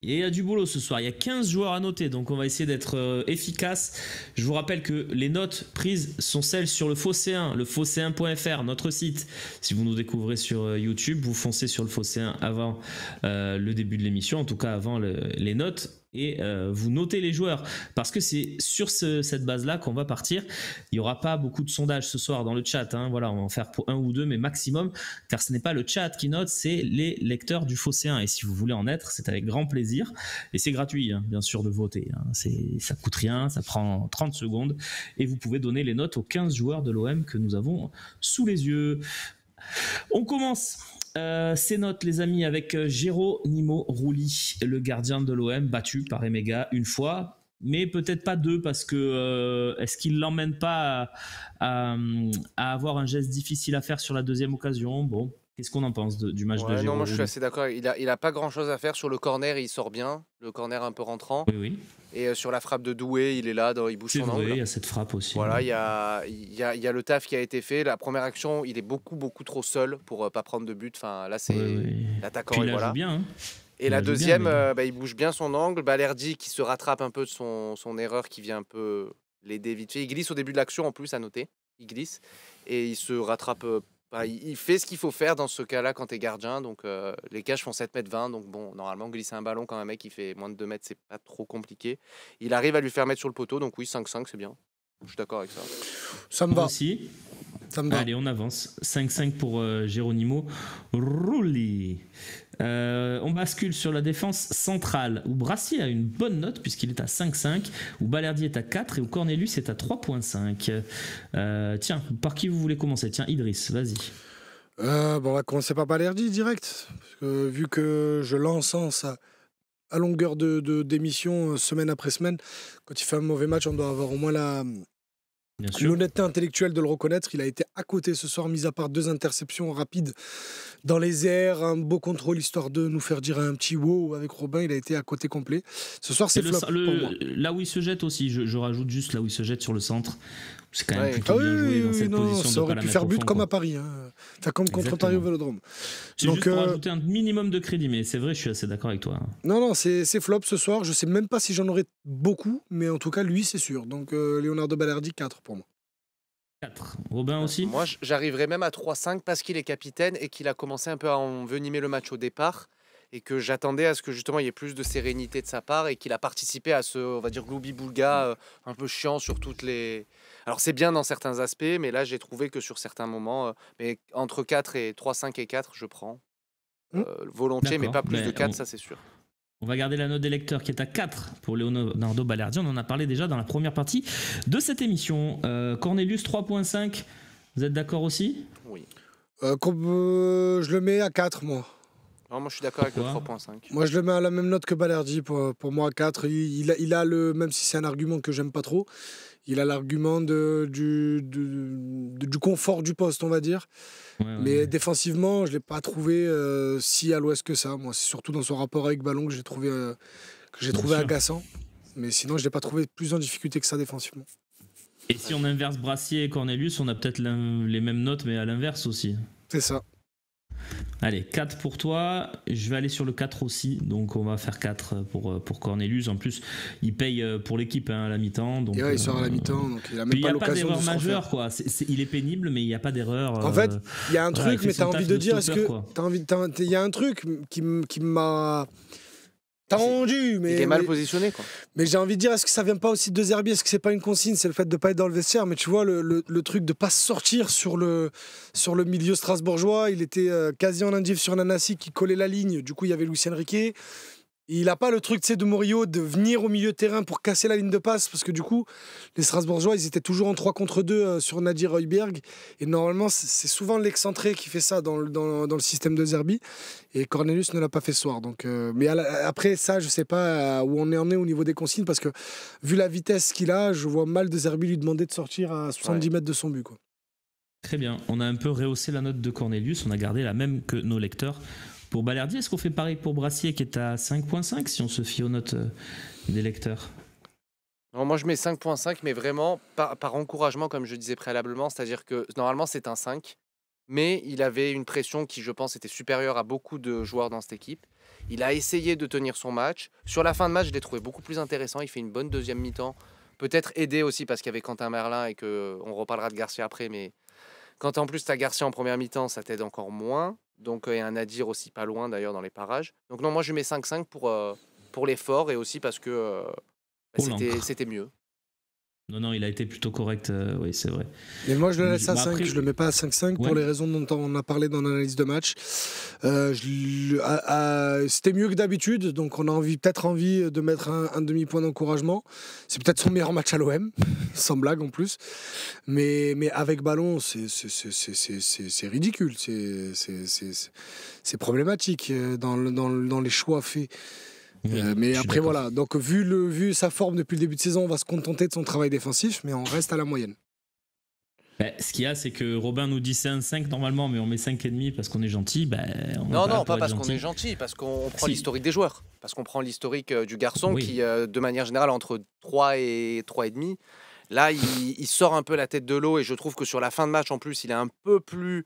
Et il y a du boulot ce soir. Il y a 15 joueurs à noter, donc on va essayer d'être efficace. Je vous rappelle que les notes prises sont celles sur le Phocéen, le phocéen.fr, notre site. Si vous nous découvrez sur YouTube, vous foncez sur le Phocéen avant le début de l'émission, en tout cas avant les notes. Et vous notez les joueurs parce que c'est sur cette base là qu'on va partir. Il n'y aura pas beaucoup de sondages ce soir dans le chat, hein. Voilà, on va en faire pour 1 ou 2 mais maximum, car ce n'est pas le chat qui note, c'est les lecteurs du Phocéen. Et si vous voulez en être, c'est avec grand plaisir et c'est gratuit, hein, bien sûr, de voter, hein. Ça coûte rien, ça prend 30 secondes et vous pouvez donner les notes aux 15 joueurs de l'OM que nous avons sous les yeux. On commence ces notes, les amis, avec Geronimo Rulli, le gardien de l'OM, battu par Emega une fois, mais peut-être pas deux, parce que est-ce qu'il l'emmène pas à avoir un geste difficile à faire sur la deuxième occasion? Bon, qu'est-ce qu'on en pense du match de Ouais, non, Geronimo moi je suis Rulli? assez d'accord. Il a pas grand-chose à faire sur le corner, il sort bien. Le corner un peu rentrant. Oui, oui, Et sur la frappe de Doué, il est là, il bouge c'est son vrai, il angle. y a cette frappe aussi. Voilà, il y a le taf qui a été fait. La première action, il est beaucoup trop seul pour pas prendre de but. Enfin, là, Oui, c'est oui. l'attaquant Puis et il la joue voilà. bien, hein. Et Il la la joue bien, deuxième, Emega. il bouge bien son angle. Balerdi qui se rattrape un peu de son erreur qui vient un peu l'aider vite fait. Il glisse au début de l'action en plus, à noter. Il glisse et il se rattrape. Il fait ce qu'il faut faire dans ce cas-là quand t'es gardien. Donc les cages font 7,20 m. Donc bon, normalement, glisser un ballon quand un mec qui fait moins de 2 mètres, c'est pas trop compliqué. Il arrive à lui faire mettre sur le poteau. Donc oui, 5-5, c'est bien. Je suis d'accord avec ça. Ça me Moi va. aussi. Ça me va. Allez, on avance. 5-5 pour Geronimo Rulli. On bascule sur la défense centrale, où Brassier a une bonne note puisqu'il est à 5,5, où Balerdi est à 4 et où Cornelius est à 3,5. Tiens, par qui vous voulez commencer? Tiens, Idriss, vas-y. Bon, on va commencer par Balerdi direct. Parce que, vu que je l'encense à longueur d'émission, semaine après semaine, quand il fait un mauvais match, on doit avoir au moins Bien sûr. l'honnêteté intellectuelle de le reconnaître. Il a été à côté ce soir, mis à part 2 interceptions rapides dans les airs, un beau contrôle histoire de nous faire dire un petit wow avec Robin. Il a été à côté complet. Ce soir, c'est Et flop pour moi. là où il se jette aussi, je rajoute juste là où il se jette sur le centre. C'est quand même Ouais. plutôt Ah oui, bien joué oui, dans oui, cette non, position. ça De pas aurait la pu mettre faire au but fond, comme quoi. à Paris. Hein. Enfin, comme contre Exactement. Paris au Vélodrome. C'est Donc, juste pour ajouter un minimum de crédit, mais c'est vrai, je suis assez d'accord avec toi. non, c'est flop ce soir. Je sais même pas si j'en aurais beaucoup, mais en tout cas, lui, c'est sûr. Donc, Leonardo Balerdi, 4 pour moi. 4. Robin aussi? Moi, j'arriverais même à 3-5 parce qu'il est capitaine et qu'il a commencé un peu à envenimer le match au départ et que j'attendais à ce que justement il y ait plus de sérénité de sa part et qu'il a participé à ce, on va dire, gloubi-boulga un peu chiant sur toutes les... Alors c'est bien dans certains aspects, mais là j'ai trouvé que sur certains moments, mais entre 4 et 3, 5 et 4, je prends volontiers, mais D'accord. pas plus de 4, ça c'est sûr. On va garder la note des lecteurs qui est à 4 pour Leonardo Balerdi. On en a parlé déjà dans la première partie de cette émission. Cornelius 3,5. Vous êtes d'accord aussi? Oui. Je le mets à 4, moi. Non, moi je suis d'accord avec le Pourquoi 3.5. Moi, je le mets à la même note que Balerdi, pour moi, 4. Il a le, même si c'est un argument que j'aime pas trop, il a l'argument du confort du poste, on va dire. Ouais, Mais ouais. défensivement, je ne l'ai pas trouvé si à l'ouest que ça. Moi, c'est surtout dans son rapport avec ballon que j'ai trouvé, Bien sûr. agaçant. Mais sinon, je ne l'ai pas trouvé plus en difficulté que ça défensivement. Et si on inverse Brassier et Cornelius, on a peut-être les mêmes notes, mais à l'inverse aussi. C'est ça. Allez, 4 pour toi. Je vais aller sur le 4 aussi. Donc, on va faire 4 pour Cornelius. En plus, il paye pour l'équipe hein, à la mi-temps. Donc, Et ouais, il sort à la mi-temps, donc il n'a même puis il pas n'y a pas l'occasion de d'erreur se refaire. majeure, quoi. Il est pénible, mais il n'y a pas d'erreur. En fait, il y a un voilà, truc, il mais fait tu as son envie taf de de dire, est-ce stopper, que quoi. il y a un truc qui m'a tendu, mais Il est mal positionné, quoi. Mais j'ai envie de dire, est-ce que ça vient pas aussi de Zerbi? Est-ce que c'est pas une consigne? C'est le fait de pas être dans le vestiaire. Mais tu vois, le truc de pas sortir sur le milieu strasbourgeois. Il était quasi en indiff sur Nanassi qui collait la ligne. Du coup, il y avait Luis Enrique. Il a pas le truc, tu sais, de Murillo de venir au milieu de terrain pour casser la ligne de passe. Parce que du coup, les Strasbourgeois, ils étaient toujours en 3 contre 2 sur Nadir Heuberg. Et normalement, c'est souvent l'excentré qui fait ça dans le système de Zerbi. Et Cornelius ne l'a pas fait ce soir. Donc, mais après ça, je sais pas où on est au niveau des consignes. Parce que vu la vitesse qu'il a, je vois mal de Zerbi lui demander de sortir à 70 mètres de son but, quoi. Très bien. On a un peu rehaussé la note de Cornelius. On a gardé la même que nos lecteurs. Pour Balerdi, est-ce qu'on fait pareil pour Brassier qui est à 5,5 si on se fie aux notes des lecteurs? Non, moi je mets 5.5, mais vraiment par encouragement, comme je disais préalablement, c'est-à-dire que normalement c'est un 5, mais il avait une pression qui, je pense, était supérieure à beaucoup de joueurs dans cette équipe. Il a essayé de tenir son match. Sur la fin de match, je l'ai trouvé beaucoup plus intéressant. Il fait une bonne deuxième mi-temps. Peut-être aidé aussi parce qu'il y avait Quentin Merlin et qu'on reparlera de Garcia après. Mais quand en plus tu as Garcia en première mi-temps, ça t'aide encore moins. Donc il y a un Nadir aussi pas loin d'ailleurs dans les parages. Donc non, moi je mets 5-5 pour l'effort et aussi parce que c'était mieux. Non, il a été plutôt correct, oui, c'est vrai. Mais moi, je le laisse à Bah, 5, après, je le mets pas à 5-5 pour les raisons dont on a parlé dans l'analyse de match. C'était mieux que d'habitude, donc on a peut-être envie de mettre un demi-point d'encouragement. C'est peut-être son meilleur match à l'OM, sans blague en plus. Mais avec ballon, c'est ridicule, c'est problématique dans les choix faits. Oui, mais après voilà, donc vu sa forme depuis le début de saison, on va se contenter de son travail défensif, mais on reste à la moyenne. Ce qu'il y a, c'est que Robin nous dit c'est un 5 normalement, mais on met 5,5 parce qu'on est gentil. Non, pas parce qu'on est gentil, parce qu'on prend l'historique des joueurs. Parce qu'on prend l'historique du garçon qui, de manière générale, entre 3 et 3,5. Là, il sort un peu la tête de l'eau et je trouve que sur la fin de match, en plus, il est un peu plus...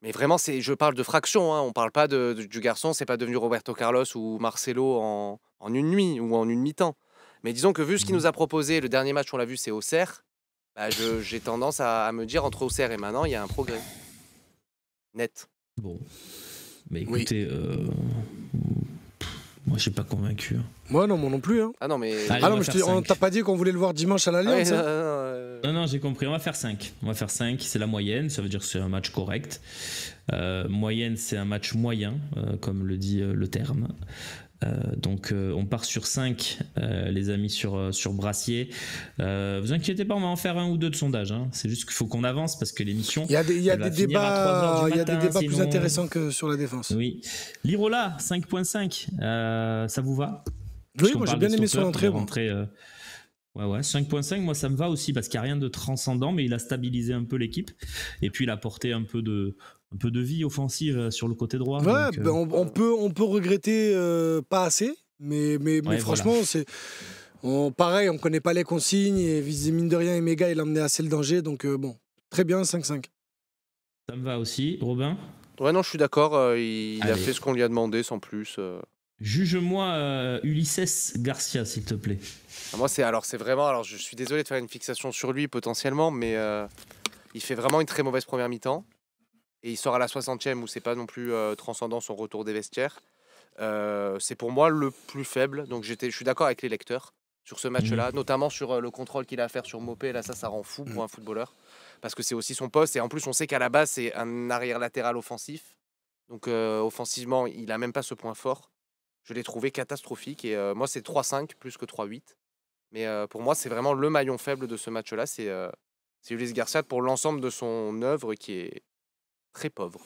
Mais vraiment, je parle de fraction, hein. On ne parle pas du garçon, c'est pas devenu Roberto Carlos ou Marcelo en une nuit ou en une mi-temps. Mais disons que vu ce qu'il nous a proposé, le dernier match on l'a vu, c'est Auxerre, j'ai tendance à me dire entre Auxerre et maintenant, il y a un progrès. Net. Bon. Mais écoutez, moi je suis pas convaincu. Moi non plus. Hein. Ah non, mais... on t'a pas dit qu'on voulait le voir dimanche à l'Alliance. Non, j'ai compris. On va faire 5. C'est la moyenne. Ça veut dire que c'est un match correct. Moyenne, c'est un match moyen, comme le dit le terme. Donc on part sur 5, les amis, sur Brassier. Vous inquiétez pas, on va en faire un ou deux de sondage. Hein. C'est juste qu'il faut qu'on avance parce que l'émission... Il y a des débats, plus intéressants que sur la défense. Oui. Lirola, 5.5. Ça vous va? Oui, moi j'ai bien aimé son entrée. Ouais, 5.5, moi ça me va aussi parce qu'il n'y a rien de transcendant, mais il a stabilisé un peu l'équipe et puis il a apporté un peu de vie offensive sur le côté droit. Ouais, donc, on peut regretter pas assez, mais franchement, voilà. C'est pareil, on connaît pas les consignes et mine de rien, Emega il a emmené assez le danger, donc bon, très bien, 5-5. Ça me va aussi, Robin? Ouais, non, je suis d'accord, il a fait ce qu'on lui a demandé sans plus. Juge-moi Ulises Garcia, s'il te plaît. Moi, c'est vraiment... Alors, je suis désolé de faire une fixation sur lui, potentiellement, mais il fait vraiment une très mauvaise première mi-temps. Et il sort à la 60e, où c'est pas non plus transcendant son retour des vestiaires. C'est pour moi le plus faible. Donc, je suis d'accord avec les lecteurs sur ce match-là, notamment sur le contrôle qu'il a à faire sur Mopé. Là, ça rend fou pour un footballeur. Parce que c'est aussi son poste. Et en plus, on sait qu'à la base, c'est un arrière latéral offensif. Donc, offensivement, il n'a même pas ce point fort. Je l'ai trouvé catastrophique. Et moi, c'est 3-5 plus que 3-8. Mais pour moi, c'est vraiment le maillon faible de ce match-là. C'est Ulises Garcia pour l'ensemble de son œuvre qui est très pauvre.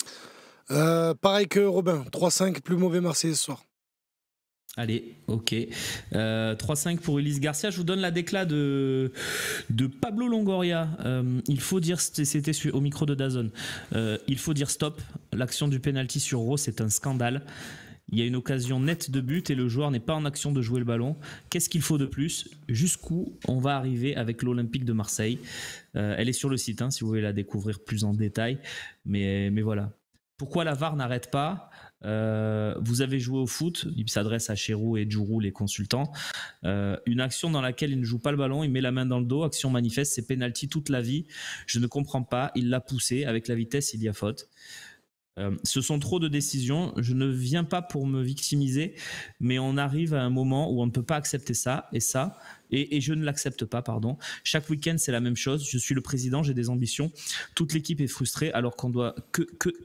Pareil que Robin, 3-5, plus mauvais Marseillais ce soir. Allez, ok. 3-5 pour Ulises Garcia. Je vous donne la décla de Pablo Longoria. Il faut dire, c'était au micro de DAZN, il faut dire stop. L'action du penalty sur Rose, c'est un scandale. Il y a une occasion nette de but et le joueur n'est pas en action de jouer le ballon. Qu'est-ce qu'il faut de plus? Jusqu'où on va arriver avec l'Olympique de Marseille? Elle est sur le site, hein, si vous voulez la découvrir plus en détail. Mais voilà. Pourquoi la VAR n'arrête pas? Vous avez joué au foot, il s'adresse à Cherou et Djourou, les consultants. Une action dans laquelle il ne joue pas le ballon, il met la main dans le dos, action manifeste, c'est penalty toute la vie. Je ne comprends pas, il l'a poussé, avec la vitesse, il y a faute. Ce sont trop de décisions. Je ne viens pas pour me victimiser, mais on arrive à un moment où on ne peut pas accepter ça et je ne l'accepte pas, pardon. Chaque week-end, c'est la même chose. Je suis le président, j'ai des ambitions. Toute l'équipe est frustrée. Alors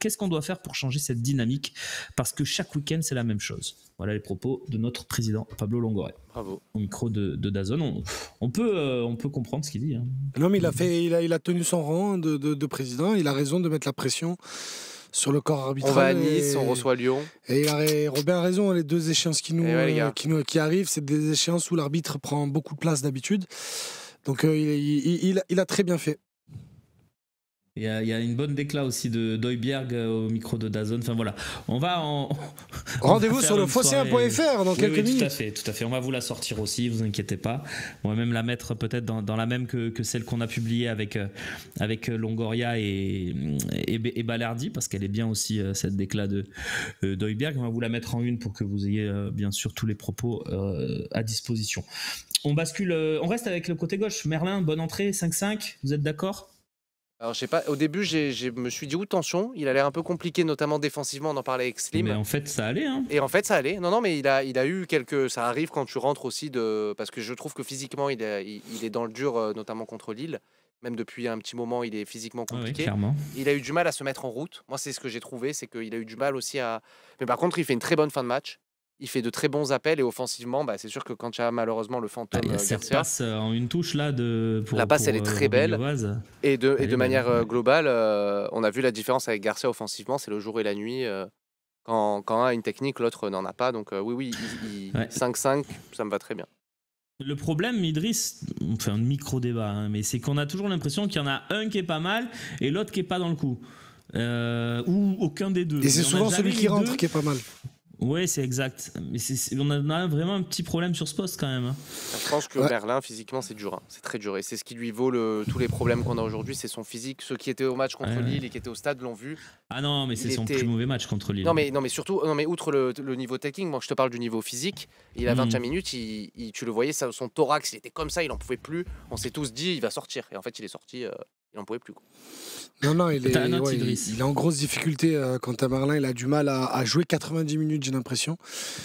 qu'est-ce qu'on doit faire pour changer cette dynamique? Parce que chaque week-end, c'est la même chose. Voilà les propos de notre président Pablo Longoria. Bravo. Au micro de DAZN, on peut comprendre ce qu'il dit. Hein. Non, mais il a tenu son rang de président. Il a raison de mettre la pression sur le corps arbitral. On va à Nice, on reçoit Lyon. Et Robin a raison, les deux échéances qui arrivent, c'est des échéances où l'arbitre prend beaucoup de place d'habitude. Donc il a très bien fait. Il y a une bonne déclat aussi de d'Højbjerg au micro de DAZN. Enfin voilà, on va Rendez-vous sur le phocéen.fr dans quelques minutes. Tout à fait. On va vous la sortir aussi, vous inquiétez pas. On va même la mettre peut-être dans la même que celle qu'on a publiée avec Longoria et Balerdi, parce qu'elle est bien aussi cette déclat d'Højbjerg. On va vous la mettre en une pour que vous ayez bien sûr tous les propos à disposition. On bascule, on reste avec le côté gauche. Merlin, bonne entrée, 5-5, vous êtes d'accord? Alors, je sais pas, au début, je me suis dit, tension, il a l'air un peu compliqué, notamment défensivement, on en parlait avec Slim. Mais en fait, ça allait. Hein. Et en fait, ça allait. Non, mais il a eu quelques. Ça arrive quand tu rentres aussi parce que je trouve que physiquement, il est dans le dur, notamment contre Lille. Même depuis un petit moment, il est physiquement compliqué. Oui, clairement. Il a eu du mal à se mettre en route. Moi, c'est ce que j'ai trouvé, c'est qu'il a eu du mal aussi à. Mais par contre, il fait une très bonne fin de match. Il fait de très bons appels et offensivement, c'est sûr que quand tu as malheureusement le fantôme il y a cette passe en une touche là la passe elle est très belle et de manière globale, on a vu la différence avec Garcia offensivement, c'est le jour et la nuit. Quand un a une technique, l'autre n'en a pas. Donc oui, 5-5, ça me va très bien. Le problème, Idriss, on fait un micro-débat, hein, mais c'est qu'on a toujours l'impression qu'il y en a un qui est pas mal et l'autre qui est pas dans le coup. Ou aucun des deux. Et c'est souvent celui qui rentre qui est pas mal. Oui, c'est exact. Mais on a vraiment un petit problème sur ce poste quand même. Hein. Je pense que Merlin, physiquement, c'est dur. Hein. C'est très dur. Et c'est ce qui lui vaut tous les problèmes qu'on a aujourd'hui. C'est son physique. Ceux qui étaient au match contre Lille et qui étaient au stade l'ont vu. Ah non, mais c'est son plus mauvais match contre Lille. Non, mais surtout, outre le niveau technique, moi je te parle du niveau physique. Il a 25 minutes, tu le voyais, son thorax, il était comme ça, il n'en pouvait plus. On s'est tous dit, il va sortir. Et en fait, il est sorti, il n'en pouvait plus. Quoi. Non, il est en grosse difficulté quant à Merlin. Il a du mal à jouer 90 minutes, j'ai l'impression.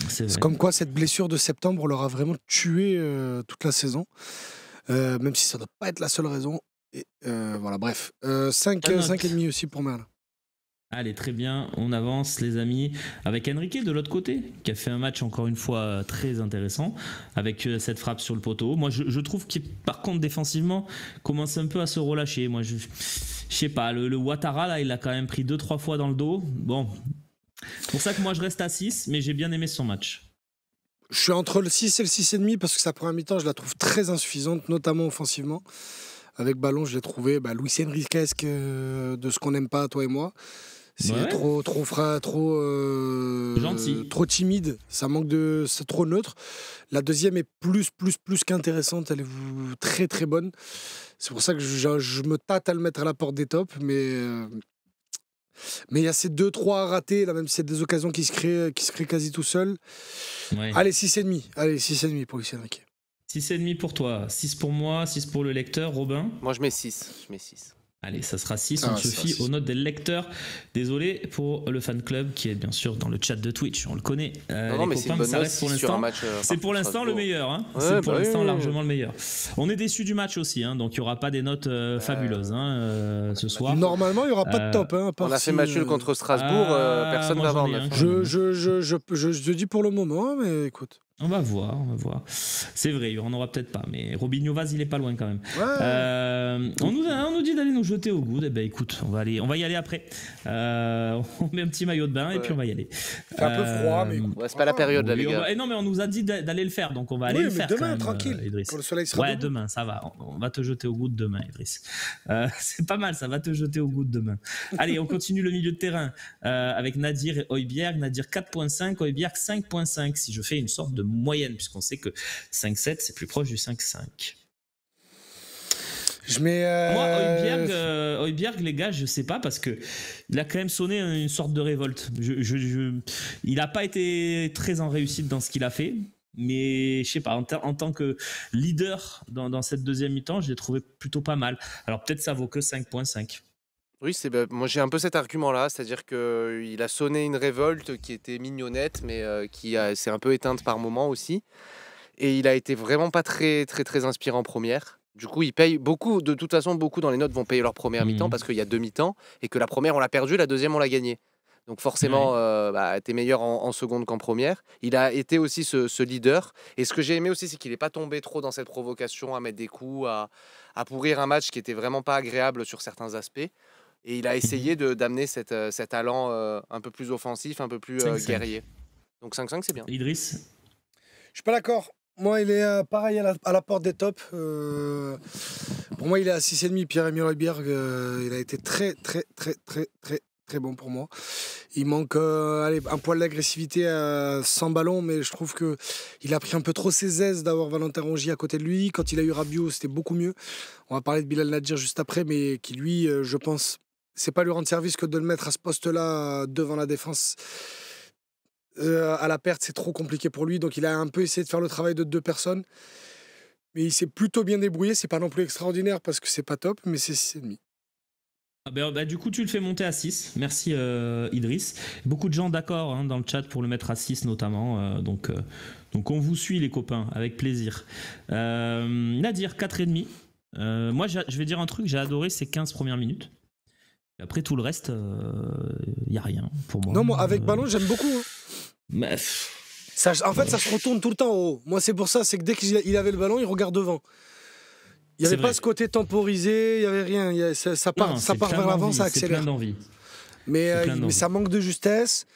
C'est comme quoi cette blessure de septembre l'aura vraiment tué toute la saison. Même si ça ne doit pas être la seule raison. Et, voilà, bref. 5,5 aussi pour Merlin. Allez, très bien, on avance les amis avec Enrique de l'autre côté qui a fait un match encore une fois très intéressant avec cette frappe sur le poteau. Moi je trouve qu'il par contre défensivement commence un peu à se relâcher. Moi je sais pas, le Ouattara là il a quand même pris 2-3 fois dans le dos. Bon, c'est pour ça que moi je reste à 6 mais j'ai bien aimé son match. Je suis entre le 6 et le 6,5 parce que sa première mi-temps je la trouve très insuffisante, notamment offensivement. Avec ballon je l'ai trouvé Luis Enriquesque de ce qu'on n'aime pas toi et moi. C'est trop gentil, trop timide. Ça manque c'est trop neutre. La deuxième est plus qu'intéressante. Elle est très très bonne. C'est pour ça que je me tâte à le mettre à la porte des tops, mais il y a ces 2-3 ratés là, même si c'est des occasions qui se créent quasi tout seul. Ouais. Allez 6,5. Allez 6,5 pour Luis Enrique. 6,5 pour toi, 6 pour moi, 6 pour le lecteur. Robin. Moi je mets 6. Allez, ça sera 6, on se fie aux notes des lecteurs. Désolé pour le fan club qui est bien sûr dans le chat de Twitch, on le connaît. Non, mais copains, ça reste pour l'instant. C'est pour l'instant le meilleur. Hein. Ouais, c'est pour l'instant largement le meilleur. On est déçus du match aussi, hein, donc il n'y aura pas des notes fabuleuses ce soir. Normalement, il n'y aura pas de top. Hein, on a fait match nul contre Strasbourg, personne ne va avoir 9. Je dis pour le moment, mais écoute. On va voir. C'est vrai, on n'aura peut-être pas, mais Robinho Vaz, il est pas loin quand même. Ouais. On nous dit d'aller nous jeter au goût. Eh ben écoute, on va y aller après. On met un petit maillot de bain et puis on va y aller. C'est un peu froid, mais c'est pas la période là, les gars. Non, mais on nous a dit d'aller le faire, donc on va aller le faire. Demain, quand même, tranquille. Idriss. Pour le soleil sera debout. Demain, ça va. On va te jeter au goût de demain, Idriss. C'est pas mal, ça va te jeter au goût de demain. Allez, on continue le milieu de terrain avec Nadir et Højbjerg. Nadir 4,5, Højbjerg 5,5. Si je fais une sorte de moyenne, puisqu'on sait que 5-7 c'est plus proche du 5-5. Je mets moi Højbjerg les gars je sais pas parce que il a quand même sonné une sorte de révolte. Il n'a pas été très en réussite dans ce qu'il a fait, mais je sais pas, en tant que leader dans cette deuxième mi-temps je l'ai trouvé plutôt pas mal. Alors peut-être ça vaut que 5,5. Oui, moi j'ai un peu cet argument-là, c'est-à-dire qu'il a sonné une révolte qui était mignonnette, mais qui s'est un peu éteinte par moment aussi. Et il a été vraiment pas très, très, très inspirant en première. Du coup, il paye beaucoup, de toute façon, beaucoup dans les notes vont payer leur première mi-temps parce qu'il y a 2 mi-temps et que la première on l'a perdue, la deuxième on l'a gagnée. Donc forcément, t'es meilleur en seconde qu'en première. Il a été aussi ce leader. Et ce que j'ai aimé aussi, c'est qu'il n'est pas tombé trop dans cette provocation à mettre des coups, à pourrir un match qui était vraiment pas agréable sur certains aspects. Et il a essayé d'amener cet allant un peu plus offensif, un peu plus guerrier. Donc 5-5, c'est bien. Idriss ? Je suis pas d'accord. Moi, il est pareil à la porte des tops. Pour moi, il est à 6,5. Pierre-Emile Højbjerg, il a été très, très, très, très, très, très bon pour moi. Il manque un poil d'agressivité sans ballon, mais je trouve qu'il a pris un peu trop ses aises d'avoir Valentin Rongier à côté de lui. Quand il a eu Rabiot, c'était beaucoup mieux. On va parler de Bilal Nadir juste après, mais qui, lui, je pense, c'est pas lui rendre service que de le mettre à ce poste-là devant la défense. À la perte, c'est trop compliqué pour lui. Donc, il a un peu essayé de faire le travail de 2 personnes. Mais il s'est plutôt bien débrouillé. C'est pas non plus extraordinaire parce que c'est pas top, mais c'est 6,5. Du coup, tu le fais monter à 6. Merci Idriss. Beaucoup de gens d'accord dans le chat pour le mettre à 6 notamment. Donc on vous suit les copains, avec plaisir. Nadir, 4,5. Moi, je vais dire un truc, j'ai adoré ces 15 premières minutes. Et après tout le reste, il n'y a rien pour moi. Non, moi, avec ballon, j'aime beaucoup. Mais, En fait, ça se retourne tout le temps en haut. Moi, c'est pour ça, c'est que dès qu'il avait le ballon, il regarde devant. Il n'y avait pas ce côté temporisé, il n'y avait rien. Ça part vers l'avant, ça accélère. C'est plein d'envie. Mais ça manque de justesse.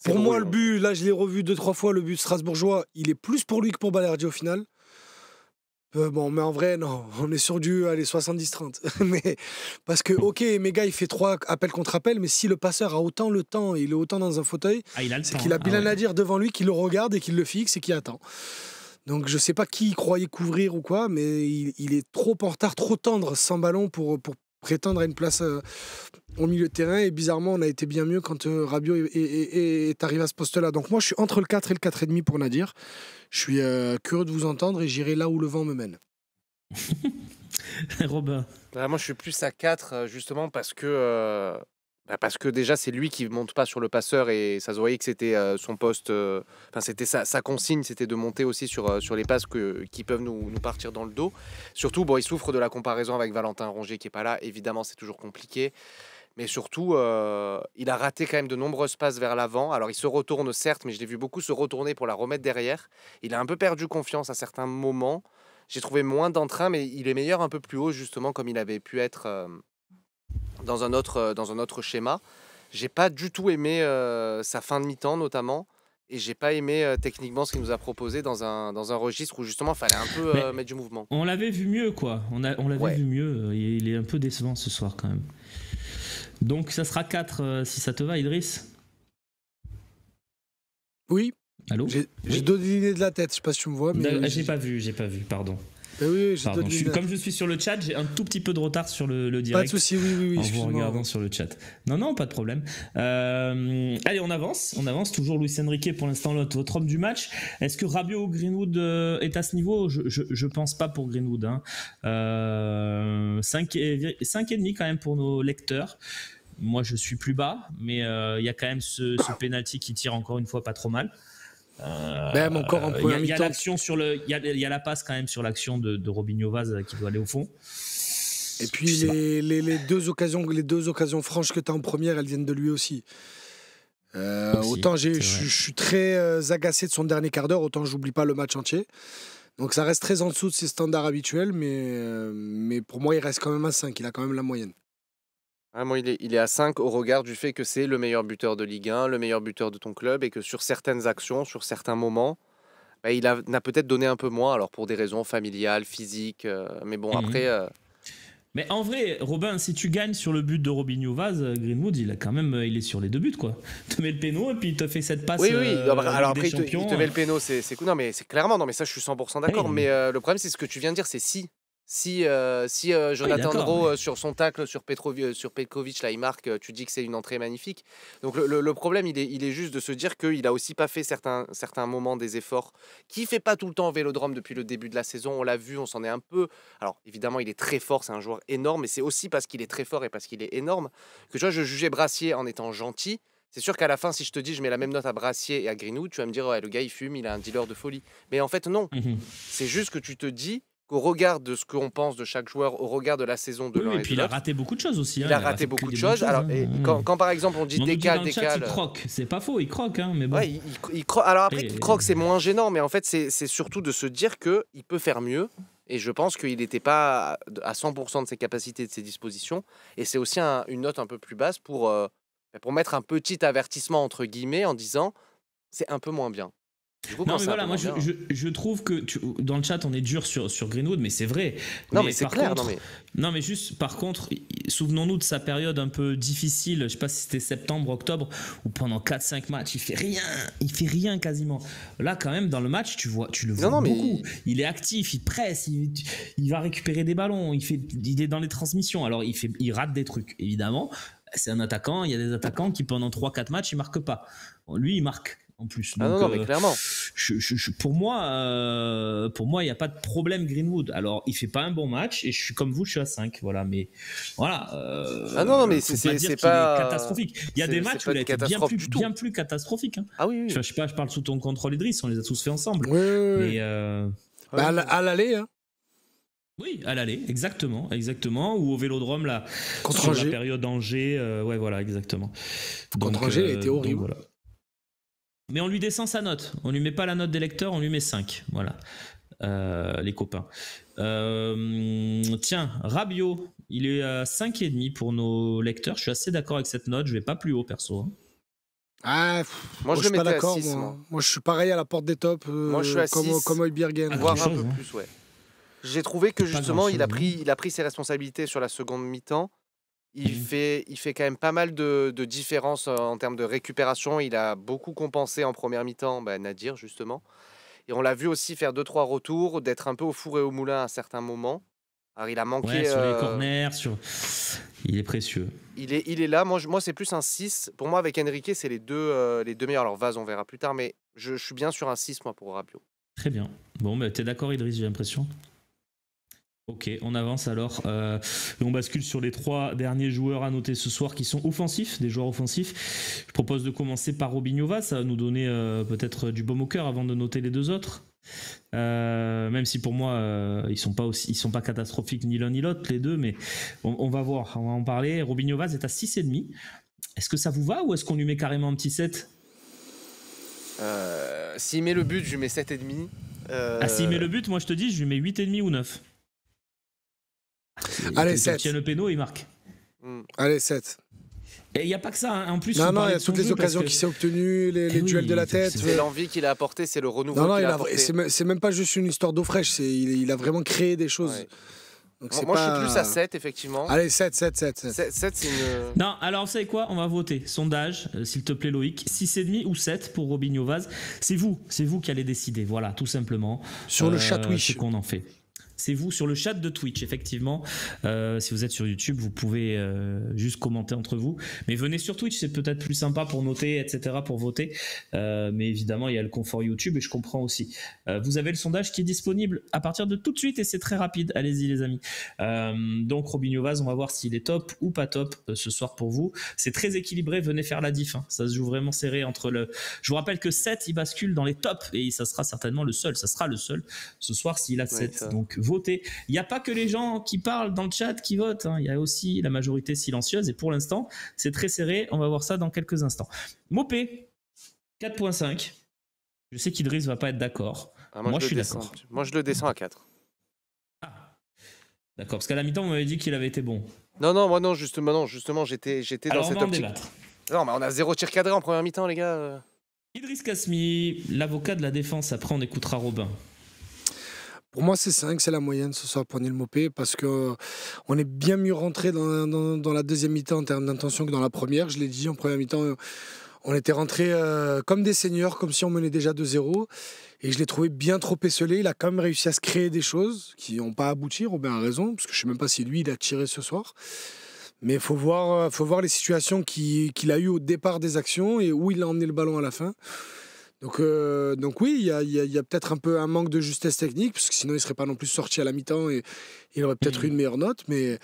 Pour moi, le but, là, je l'ai revu 2-3 fois, le but strasbourgeois, il est plus pour lui que pour Balerdi au final. Mais en vrai, non, on est sur du 70-30. Mais parce que, ok, Mega, il fait 3 appels contre appels, mais si le passeur a autant le temps, il est autant dans un fauteuil, c'est qu'il a Bilal Nadir devant lui, qui le regarde et qui le fixe et qui attend. Donc je sais pas qui croyait couvrir ou quoi, mais il est trop en retard, trop tendre sans ballon pour prétendre à une place au milieu de terrain. Et bizarrement, on a été bien mieux quand Rabiot est arrivé à ce poste-là. Donc moi, je suis entre le 4 et le 4,5 pour Nadir. Je suis curieux de vous entendre et j'irai là où le vent me mène. Robin. Moi, je suis plus à 4, justement, parce que déjà, c'est lui qui ne monte pas sur le passeur et ça se voyait que c'était son poste. C'était sa consigne, c'était de monter aussi sur les passes qui peuvent nous partir dans le dos. Surtout, il souffre de la comparaison avec Valentin Rongier qui n'est pas là. Évidemment, c'est toujours compliqué. Mais surtout, il a raté quand même de nombreuses passes vers l'avant. Alors, il se retourne, certes, mais je l'ai vu beaucoup se retourner pour la remettre derrière. Il a un peu perdu confiance à certains moments. J'ai trouvé moins d'entrain, mais il est meilleur un peu plus haut, justement, comme il avait pu être dans un autre schéma. J'ai pas du tout aimé sa fin de mi-temps, notamment. Et j'ai pas aimé techniquement ce qu'il nous a proposé dans un registre où, justement, il fallait un peu mettre du mouvement. On l'avait vu mieux, quoi. On l'avait vu mieux. Il est un peu décevant ce soir, quand même. Donc ça sera 4 si ça te va, Idriss. Oui. Allô. J'ai d'autres idées de la tête, je sais pas si tu me vois. Mais j'ai pas vu, pardon. Oui, comme je suis sur le chat, j'ai un tout petit peu de retard sur le direct. Pas de souci, oui. En vous regardant sur le chat. Non, pas de problème. Allez, on avance toujours. Luis Enrique pour l'instant votre homme du match. Est-ce que Rabiot ou Greenwood est à ce niveau? Je pense pas pour Greenwood. 5,5 quand même pour nos lecteurs. Moi, je suis plus bas, mais il y a quand même ce penalty qui tire encore une fois pas trop mal. Même encore en première mi-temps. Il y a la passe quand même sur l'action de Robinho Vaz qui doit aller au fond. Et puis les deux occasions franches que tu as en première, elles viennent de lui aussi. Autant je suis très agacé de son dernier quart d'heure, autant j'oublie pas le match entier. Donc ça reste très en dessous de ses standards habituels, mais pour moi il reste quand même à 5, il a quand même la moyenne. Moi, il est à 5 au regard du fait que c'est le meilleur buteur de Ligue 1, le meilleur buteur de ton club, et que sur certaines actions, sur certains moments, il n'a peut-être donné un peu moins, alors pour des raisons familiales, physiques, mais bon, après... Mais en vrai, Robin, si tu gagnes sur le but de Robinho Vaz, Greenwood, il est sur les 2 buts, quoi. Il te met le péno et puis il te fait cette passe. Oui. Alors après, il te met le péno, c'est cool. Non, mais c'est clairement, mais ça, je suis 100% d'accord. Oui. Mais le problème, c'est ce que tu viens de dire, c'est si Jonathan Dreux sur son tacle sur Petkovic, là, il marque, tu dis que c'est une entrée magnifique. Donc le problème, il est juste de se dire qu'il a aussi pas fait certains moments des efforts qu'il fait pas tout le temps au Vélodrome depuis le début de la saison. On l'a vu, on s'en est un peu... Alors évidemment, il est très fort, c'est un joueur énorme, mais c'est aussi parce qu'il est très fort et parce qu'il est énorme que tu vois, je jugeais Brassier en étant gentil. C'est sûr qu'à la fin, si je te dis je mets la même note à Brassier et à Greenwood, tu vas me dire le gars il fume, il a un dealer de folie. Mais en fait non, c'est juste que tu te dis qu'au regard de ce qu'on pense de chaque joueur, au regard de la saison de l'un et de l'autre... Et puis il a raté beaucoup de choses aussi. Il a raté beaucoup de choses. Alors, quand par exemple on dit décale... Il croque, c'est pas faux, il croque. Mais bon. Ouais, il croque. Alors après, qu'il croque, c'est moins gênant, mais en fait, c'est surtout de se dire qu'il peut faire mieux. Et je pense qu'il n'était pas à 100% de ses capacités, de ses dispositions. Et c'est aussi une note un peu plus basse pour mettre un petit avertissement, entre guillemets, en disant c'est un peu moins bien. Du coup, Non, quand mais ça voilà, moi bien, je trouve que dans le chat on est dur sur Greenwood, mais c'est vrai. non, mais c'est par clair. contre, non, mais juste par contre, souvenons-nous de sa période un peu difficile, je sais pas si c'était septembre, octobre, où pendant 4-5 matchs, il fait rien quasiment. Là, quand même, dans le match, tu le vois Non, mais beaucoup. Il est actif, il presse, il va récupérer des ballons, il est dans les transmissions. Alors, il rate des trucs, évidemment. C'est un attaquant, il y a des attaquants qui pendant 3-4 matchs, ils marquent pas. Lui, il marque en plus. Ah Donc, non, mais clairement. pour moi, il n'y a pas de problème Greenwood. Alors, il fait pas un bon match et je suis comme vous, je suis à 5. Voilà, mais voilà. Ah non, mais faut c'est pas dire qu'il pas est catastrophique. Il y a des matchs où il a été bien plus catastrophique. Hein. Ah oui, oui. Je sais pas, je parle sous ton contrôle, Idriss, on les a tous fait ensemble. Oui. Mais, à l'aller, hein. oui, à l'aller, exactement, ou au Vélodrome là, Contre sur Angers. la période Angers, ouais, voilà, exactement. Contre Angers, il a été horrible. Voilà. Mais on lui descend sa note. On lui met pas la note des lecteurs, on lui met 5. Voilà. Les copains. Tiens, Rabiot, il est à 5,5 pour nos lecteurs. Je suis assez d'accord avec cette note. Je vais pas plus haut, perso. Hein. Ah, moi, je suis le pas mettais à d'accord. 6. Moi, je suis pareil à la porte des tops. Moi, je suis à 6. Comme Højbjergen. Voire un chose, peu hein. plus, ouais. J'ai trouvé que Pas justement, il a grand-chose, pris ses responsabilités sur la seconde mi-temps. Il fait quand même pas mal de différences en termes de récupération. Il a beaucoup compensé en première mi-temps, Nadir, justement. Et on l'a vu aussi faire 2-3 retours, d'être un peu au four et au moulin à certains moments. Alors, il a manqué... Ouais, sur les corners, il est précieux. Il est là. Moi, c'est plus un 6. Pour moi, avec Enrique, c'est les deux meilleurs. Alors, Vaz, on verra plus tard, mais je suis bien sur un 6, moi, pour Rabiot. Très bien. Bon, bah, t'es d'accord, Idriss, j'ai l'impression. Ok, on avance alors. Et on bascule sur les 3 derniers joueurs à noter ce soir qui sont offensifs, des joueurs offensifs. Je propose de commencer par Robinho Vaz, ça va nous donner peut-être du baume au cœur avant de noter les 2 autres. Même si pour moi ils sont pas catastrophiques ni l'un ni l'autre les deux, mais on va voir, on va en parler. Robinho Vaz est à 6,5. Est-ce que ça vous va ou est-ce qu'on lui met carrément un petit 7 ? S'il met le but, je lui mets 7,5. S'il met le but, moi je te dis, je lui mets 8,5 ou 9. Allez, 7. Tiens le péno, il marque. Allez, 7. Et il n'y a pas que ça, hein. En plus, non, il y a toutes les occasions qu'il s'est obtenues, les duels de la tête. C'est l'envie qu'il a apporté, c'est le renouveau qu'il a apporté. C'est même pas juste une histoire d'eau fraîche, il a vraiment créé des choses. Ouais. Donc moi, je suis plus à 7, effectivement. Allez, 7, c'est une... Non, alors vous savez quoi ? On va voter. Sondage, s'il te plaît, Loïc. 6,5 ou 7 pour Robinho Vaz. C'est vous qui allez décider. Voilà, tout simplement. Sur le chat Twitch. C'est qu'on en fait. C'est vous sur le chat de Twitch, effectivement. Si vous êtes sur YouTube, vous pouvez juste commenter entre vous. Mais venez sur Twitch, c'est peut-être plus sympa pour noter, etc., pour voter. Mais évidemment, il y a le confort YouTube et je comprends aussi. Vous avez le sondage qui est disponible à partir de tout de suite et c'est très rapide. Allez-y, les amis. Donc, Robinho Vaz, on va voir s'il est top ou pas top ce soir pour vous. C'est très équilibré. Venez faire la diff. Hein. Ça se joue vraiment serré entre le... Je vous rappelle que 7, il bascule dans les tops et ça sera certainement le seul. Ça sera le seul ce soir s'il a 7. Donc, voter. Il n'y a pas que les gens qui parlent dans le chat qui votent, hein. Il y a aussi la majorité silencieuse et pour l'instant c'est très serré, on va voir ça dans quelques instants. Mopé 4.5. Je sais qu'Idriss va pas être d'accord. Moi je suis d'accord. Moi je le descends à 4. D'accord, parce qu'à la mi-temps on m'avait dit qu'il avait été bon. Non, justement j'étais alors dans cette optique. Non, mais on a 0 tir cadré en première mi-temps, les gars. Idriss Kasmi, l'avocat de la défense, après on écoutera Robin. Pour moi, c'est 5, c'est la moyenne ce soir pour Neil Mopé parce qu'on est bien mieux rentré dans la deuxième mi-temps en termes d'intention que dans la première. Je l'ai dit, en première mi-temps, on était rentré comme des seigneurs, comme si on menait déjà 2-0. Et je l'ai trouvé bien trop esselé. Il a quand même réussi à se créer des choses qui n'ont pas abouti. Robin a raison, parce que je ne sais même pas si lui, il a tiré ce soir. Mais il faut voir les situations qu'il a eues au départ des actions et où il a emmené le ballon à la fin. Donc oui, il y a peut-être un peu un manque de justesse technique, parce que sinon il ne serait pas non plus sorti à la mi-temps et il aurait peut-être eu une meilleure note, mais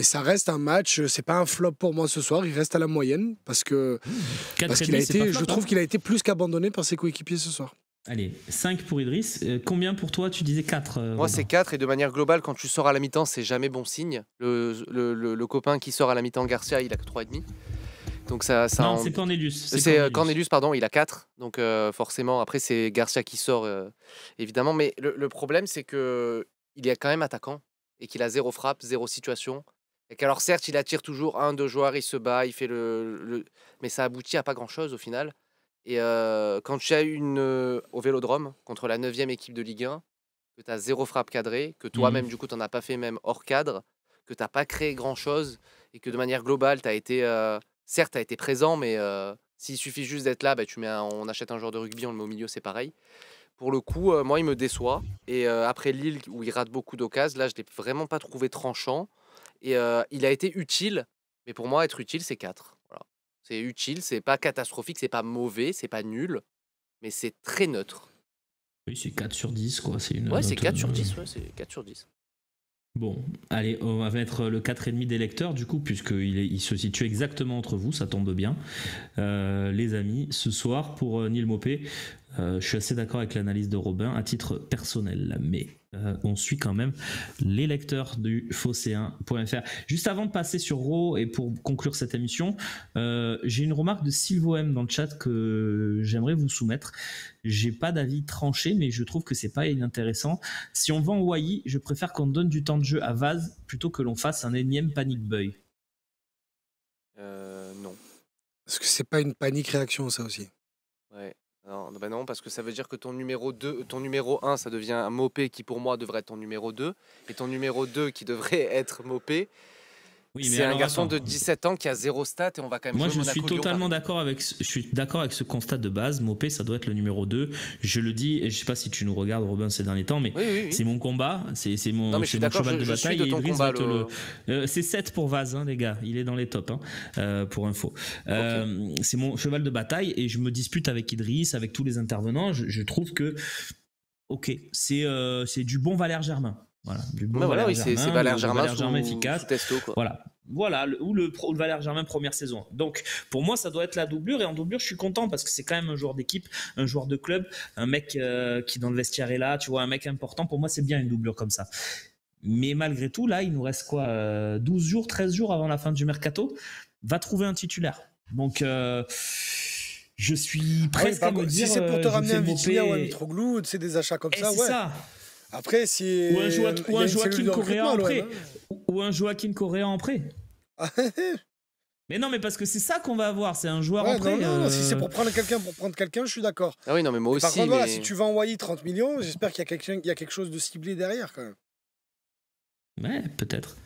ça reste un match, c'est pas un flop pour moi ce soir, il reste à la moyenne, parce qu'il a été, je trouve qu'il a été plus qu'abandonné par ses coéquipiers ce soir. Allez, 5 pour Idriss. Combien pour toi ? Tu disais 4. Moi, c'est 4. Et de manière globale, quand tu sors à la mi-temps, c'est jamais bon signe. Le copain qui sort à la mi-temps, Garcia, il a que 3,5. Donc non, c'est Cornelius. C'est Cornelius, pardon, il a 4. Donc forcément, après, c'est Garcia qui sort, évidemment. Mais le problème, c'est qu'il est quand même attaquant et qu'il a 0 frappe, 0 situation. Et qu'alors, certes, il attire toujours 1-2 joueurs, il se bat, il fait mais ça aboutit à pas grand-chose au final. Et quand tu as au Vélodrome, contre la 9e équipe de Ligue 1, que tu as 0 frappe cadrée, que toi-même, du coup, tu n'en as pas fait même hors cadre, que tu n'as pas créé grand-chose, et que de manière globale, tu as été... certes, tu as été présent, mais s'il suffit juste d'être là, bah, on achète un joueur de rugby, on le met au milieu, c'est pareil. Pour le coup, moi, il me déçoit. Et après Lille, où il rate beaucoup d'occasions, là, je ne l'ai vraiment pas trouvé tranchant. Et il a été utile, mais pour moi, être utile, c'est 4. Voilà. C'est utile, c'est pas catastrophique, c'est pas mauvais, c'est pas nul, mais c'est très neutre. Oui, c'est 4 sur 10, quoi. C'est une Ouais, c'est note, 4 sur 10, ouais, c'est 4 sur 10. Bon, allez, on va mettre le 4,5 des lecteurs, du coup, puisqu'il se situe exactement entre vous, ça tombe bien. Les amis, ce soir, pour Neil Maupay, je suis assez d'accord avec l'analyse de Robin à titre personnel, mais on suit quand même les lecteurs du phocéen.fr. Juste avant de passer sur Raw et pour conclure cette émission, j'ai une remarque de Sylvo M dans le chat que j'aimerais vous soumettre. J'ai pas d'avis tranché, mais je trouve que c'est pas inintéressant. Si on vend Wai, je préfère qu'on donne du temps de jeu à Vaz plutôt que l'on fasse un énième panic buy. Non. Parce que c'est pas une panique réaction, ça aussi. Ouais. Non, bah non, parce que ça veut dire que ton numéro 1, ça devient un Maupay qui pour moi devrait être ton numéro 2. Et ton numéro 2 qui devrait être Maupay, oui, c'est un garçon de 17 ans qui a 0 stats et on va quand même moi, jouer je suis totalement d'accord avec ce constat de base. Maupay, ça doit être le numéro 2. Je le dis, et je sais pas si tu nous regardes, Robin, ces derniers temps, mais oui. C'est mon combat, c'est mon cheval de bataille. De ton combat, c'est 7 pour Vaz, hein, les gars. Il est dans les tops, pour info. Okay. C'est mon cheval de bataille et je me dispute avec Idriss, avec tous les intervenants. Je trouve que, ok, c'est du bon Valère Germain. Voilà, du bon Valère Germain, c'est Valère Germain efficace. Testo, quoi. Voilà, ou le Valère Germain première saison. Donc pour moi ça doit être la doublure, et en doublure je suis content parce que c'est quand même un joueur d'équipe, un joueur de club, un mec qui dans le vestiaire est là, tu vois, un mec important. Pour moi c'est bien une doublure comme ça. Mais malgré tout, là il nous reste quoi, 12 jours, 13 jours avant la fin du mercato. Va trouver un titulaire. Donc je suis presque à me dire, si c'est pour te ramener un Vitinha ou un Mitroglou, c'est des achats comme ça, ouais. C'est ça. Après, si ou un Joachim Correa en prêt, ou un Joachim Correa en prêt. Mais non, mais parce que c'est ça qu'on va avoir, c'est un joueur en prêt. Non, si c'est pour prendre quelqu'un, je suis d'accord. Ah oui, non, mais moi aussi. Par contre, voilà, si tu vas envoyer 30 millions, j'espère qu'il y a quelque chose de ciblé derrière quand même. Ouais, peut-être.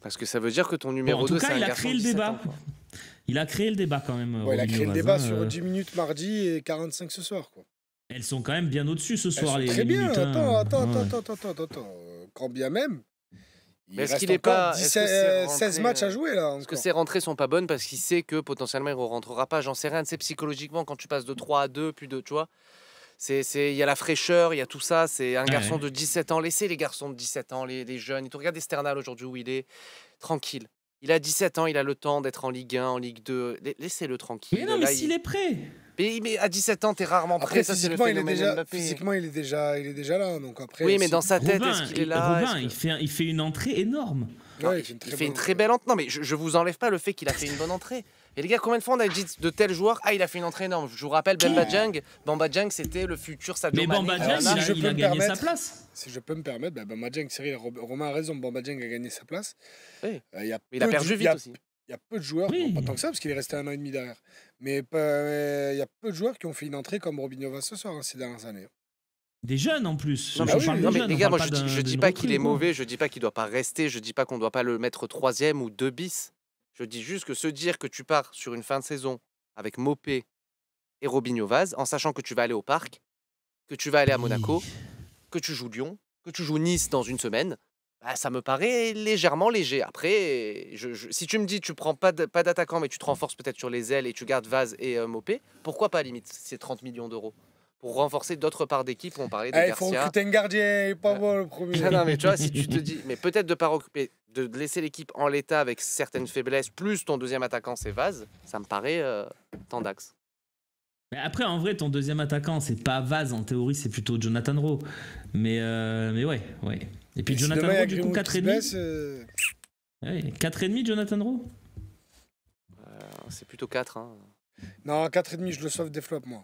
Parce que ça veut dire que ton numéro 2, c'est un garçon. En tout cas, il a créé le débat. Il a créé le débat quand même. Ouais, il a créé le débat sur 10 minutes mardi et 45 ce soir, quoi. Elles sont quand même bien au-dessus ce soir, les très bien, minutes, attends. Quand bien même. Il reste qu'il est pas 16 matchs à jouer là. Est-ce que ces rentrées sont pas bonnes parce qu'il sait que potentiellement il ne rentrera pas? J'en sais rien, c'est psychologiquement quand tu passes de 3 à 2, puis de, tu vois. Il y a la fraîcheur, il y a tout ça. C'est un garçon de 17 ans. Laissez les garçons de 17 ans, les jeunes. Tu regardes Esternal aujourd'hui où il est tranquille. Il a 17 ans, il a le temps d'être en Ligue 1, en Ligue 2. Laissez-le tranquille. Mais non, mais s'il est prêt. Mais à 17 ans, t'es rarement prêt. Ça, c'est le phénomène Mbappé. Physiquement, il est déjà là. Donc après, oui, mais dans sa tête, est-ce qu'il est là? Robin, il fait une entrée énorme. Ouais, il fait une très belle entrée. Non, mais je vous enlève pas le fait qu'il a fait une bonne entrée. Et les gars, combien de fois on a dit de tels joueurs, il a fait une entrée énorme? Je vous rappelle, Bamba Dieng, c'était le futur Sadio Mané. Mais Bamba Dieng, il a gagné sa place. Si je peux me permettre, Bamba Dieng, Cyril, Romain a raison, Bamba Dieng a gagné sa place. Oui. Il a perdu vite aussi. Il y a peu de joueurs, pas tant que ça, parce qu'il est resté 1 an et demi derrière. Mais il y a peu de joueurs qui ont fait une entrée comme Robinho Vaz ce soir, ces dernières années. Des jeunes en plus. Non, mais les gars, moi je dis pas qu'il est mauvais, je dis pas qu'il doit pas rester, je dis pas qu'on doit pas le mettre 3e ou 2 bis. Je dis juste que se dire que tu pars sur une fin de saison avec Maupay et Robinho Vaz, en sachant que tu vas aller au Parc, que tu vas aller à Monaco, que tu joues Lyon, que tu joues Nice dans une semaine, ça me paraît légèrement léger. Après, si tu me dis tu prends pas d'attaquant, mais tu te renforces peut-être sur les ailes et tu gardes Vaz et Maupay, pourquoi pas limite ces 30 millions d'euros pour renforcer d'autres parts d'équipe? On parlait de Garcia. Il faut recruter un gardien, pas bon le premier. Non, mais tu vois, si tu te dis, mais peut-être de laisser l'équipe en l'état avec certaines faiblesses, plus ton deuxième attaquant c'est Vaz, ça me paraît tendax. Mais après, en vrai, ton deuxième attaquant, c'est pas Vaz, en théorie, c'est plutôt Jonathan Rowe. Mais ouais. Et puis Jonathan Rowe, du coup, 4,5. Ouais, 4,5 Jonathan Rowe. C'est plutôt 4. Non, 4,5, je le sauve des flops, moi.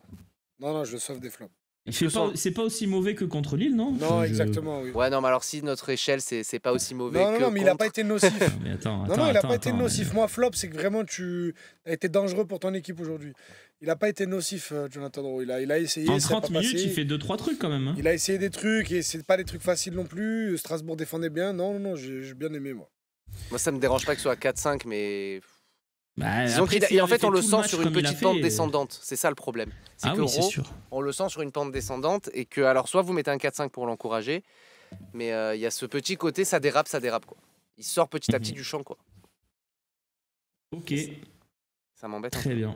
Non, je le sauve des flops. C'est pas aussi mauvais que contre Lille, non? Non, exactement, oui. Ouais, non, mais alors si notre échelle, c'est pas aussi mauvais Non, mais il a pas été nocif. Mais attends, il a pas été nocif. Moi, flop, c'est que vraiment, tu as été dangereux pour ton équipe aujourd'hui. Il a pas été nocif, Jonathan Rowe. Il a essayé. En 30 minutes, il fait 2-3 trucs quand même. Hein. Il a essayé des trucs et c'est pas des trucs faciles non plus. Strasbourg défendait bien. Non, j'ai bien aimé, moi. Moi, ça me dérange pas que ce soit 4-5, mais. Disons en fait, on le sent sur une petite pente descendante. C'est ça le problème. C'est c'est sûr. On le sent sur une pente descendante et que, alors, soit vous mettez un 4-5 pour l'encourager, mais il y a ce petit côté, ça dérape, quoi. Il sort petit à petit du champ, quoi. Ok. Ça m'embête. Très bien.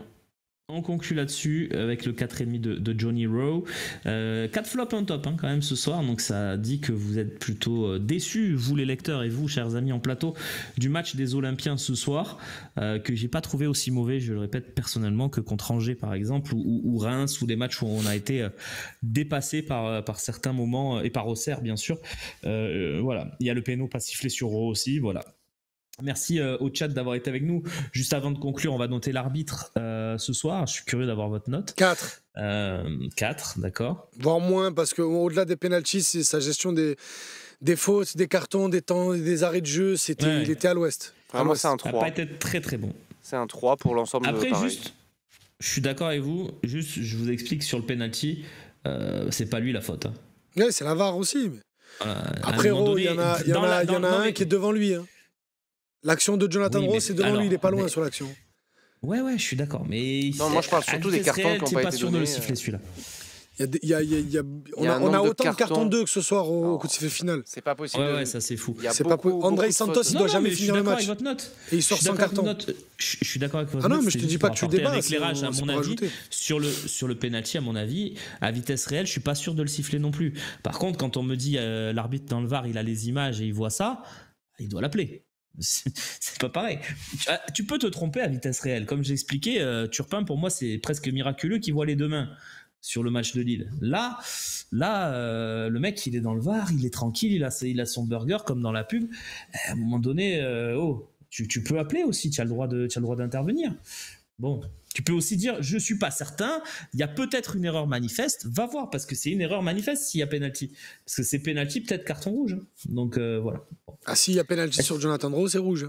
On conclut là-dessus avec le 4,5 de Johnny Rowe. 4 flops en top quand même ce soir, donc ça dit que vous êtes plutôt déçus, vous les lecteurs et vous, chers amis en plateau, du match des Olympiens ce soir, que j'ai pas trouvé aussi mauvais, je le répète personnellement, que contre Angers par exemple, ou Reims, ou des matchs où on a été dépassé par certains moments, et par Auxerre bien sûr. Voilà, il y a le péno pas sifflé sur Rowe aussi, voilà. Merci au chat d'avoir été avec nous. Juste avant de conclure, on va noter l'arbitre ce soir. Je suis curieux d'avoir votre note. 4. 4, d'accord. Voire moins, parce qu'au-delà des pénaltys, c'est sa gestion des fautes, des cartons, des temps, des arrêts de jeu. Il était à l'ouest. Vraiment, c'est un 3. Ça n'a pas été très très bon. C'est un 3 pour l'ensemble. Après, juste, je suis d'accord avec vous. Juste, je vous explique sur le penalty, c'est pas lui la faute. Hein. Ouais, c'est la VAR aussi. Mais... Après, il y en a un qui est devant lui. Hein. L'action de Jonathan Rowe, c'est devant lui, il est pas loin sur l'action. Ouais, je suis d'accord. Mais non, moi je parle surtout des cartons qui n'ont pas été donnés. Pas sûr de le siffler celui-là. On a autant de cartons 2 que ce soir au coup de sifflet final. C'est pas possible. Ouais, ça c'est fou. André Santos, il doit jamais finir le match. Et il sort sans carton. Je suis d'accord avec votre note. Ah non, mais je te dis pas que tu débats. Un éclairage, à mon avis, sur le penalty, à mon avis, à vitesse réelle, je suis pas sûr de le siffler non plus. Par contre, quand on me dit l'arbitre dans le VAR, il a les images et il voit ça, il doit l'appeler. C'est pas pareil. Tu peux te tromper à vitesse réelle. Comme j'ai expliqué, Turpin, pour moi, c'est presque miraculeux qu'il voit les deux mains sur le match de Lille. Là, le mec, il est dans le VAR, il est tranquille, il a son burger comme dans la pub. À un moment donné, tu peux appeler aussi, tu as le droit d'intervenir. Bon, tu peux aussi dire, je suis pas certain, il y a peut-être une erreur manifeste, va voir, parce que c'est une erreur manifeste s'il y a penalty. Parce que c'est penalty, peut-être carton rouge. Donc voilà. Ah, s'il y a penalty sur Jonathan Rowe, c'est rouge.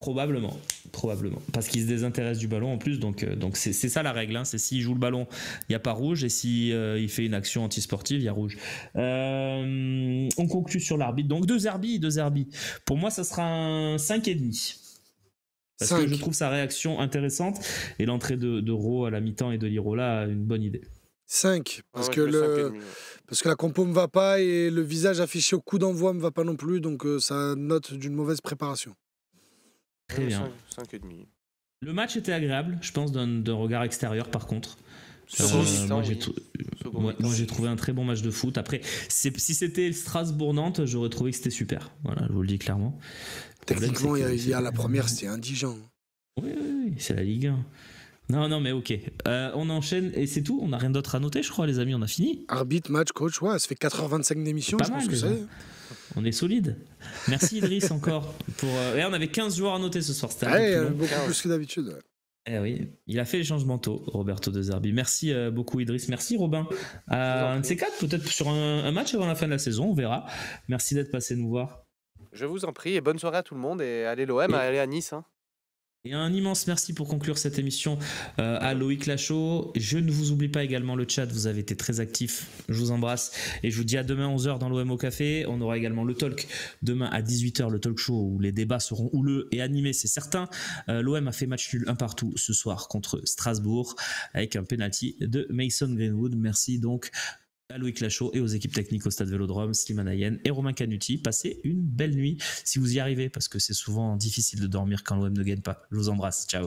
Probablement, parce qu'il se désintéresse du ballon en plus, donc c'est ça la règle, hein. C'est s'il joue le ballon, il n'y a pas rouge, et si il fait une action antisportive, il y a rouge. On conclut sur l'arbitre, donc deux Zerbi. Pour moi, ça sera un 5,5. Parce que je trouve sa réaction intéressante, et l'entrée de Rowe à la mi-temps et de Lirola une bonne idée. 5, parce que la compo me va pas et le visage affiché au coup d'envoi me va pas non plus, donc ça note d'une mauvaise préparation. Très bien. 5,5. Le match était agréable, je pense, d'un regard extérieur par contre. Moi j'ai trouvé un très bon match de foot. Après, si c'était Strasbourg-Nantes, j'aurais trouvé que c'était super. Voilà, je vous le dis clairement. Techniquement, il y a la première, c'était indigent. Oui, c'est la Ligue 1. Non, mais ok. On enchaîne et c'est tout. On n'a rien d'autre à noter, je crois, les amis. On a fini. Arbitre, match, coach, ouais, ça fait 4h25 d'émission. Je pense que c'est. On est solide. Merci Idriss encore. On avait 15 joueurs à noter ce soir. C'était beaucoup plus que d'habitude. Ouais. Eh oui, il a fait les changements tôt, Roberto De Zerbi. Merci beaucoup Idriss. Merci Robin. Un de ces quatre, peut-être sur un match avant la fin de la saison, on verra. Merci d'être passé nous voir. Je vous en prie et bonne soirée à tout le monde et allez l'OM, allez à Nice. Hein. Et un immense merci pour conclure cette émission à Loïc Lachaud. Je ne vous oublie pas également le chat, vous avez été très actifs. Je vous embrasse et je vous dis à demain 11h dans l'OM au café. On aura également le talk demain à 18h, le talk show où les débats seront houleux et animés, c'est certain. L'OM a fait match nul 1-1 ce soir contre Strasbourg avec un penalty de Mason Greenwood. Merci donc à Loïc Lachaud et aux équipes techniques au Stade Vélodrome, Slimane Ayen et Romain Canuti. Passez une belle nuit si vous y arrivez, parce que c'est souvent difficile de dormir quand l'OM ne gagne pas. Je vous embrasse, ciao.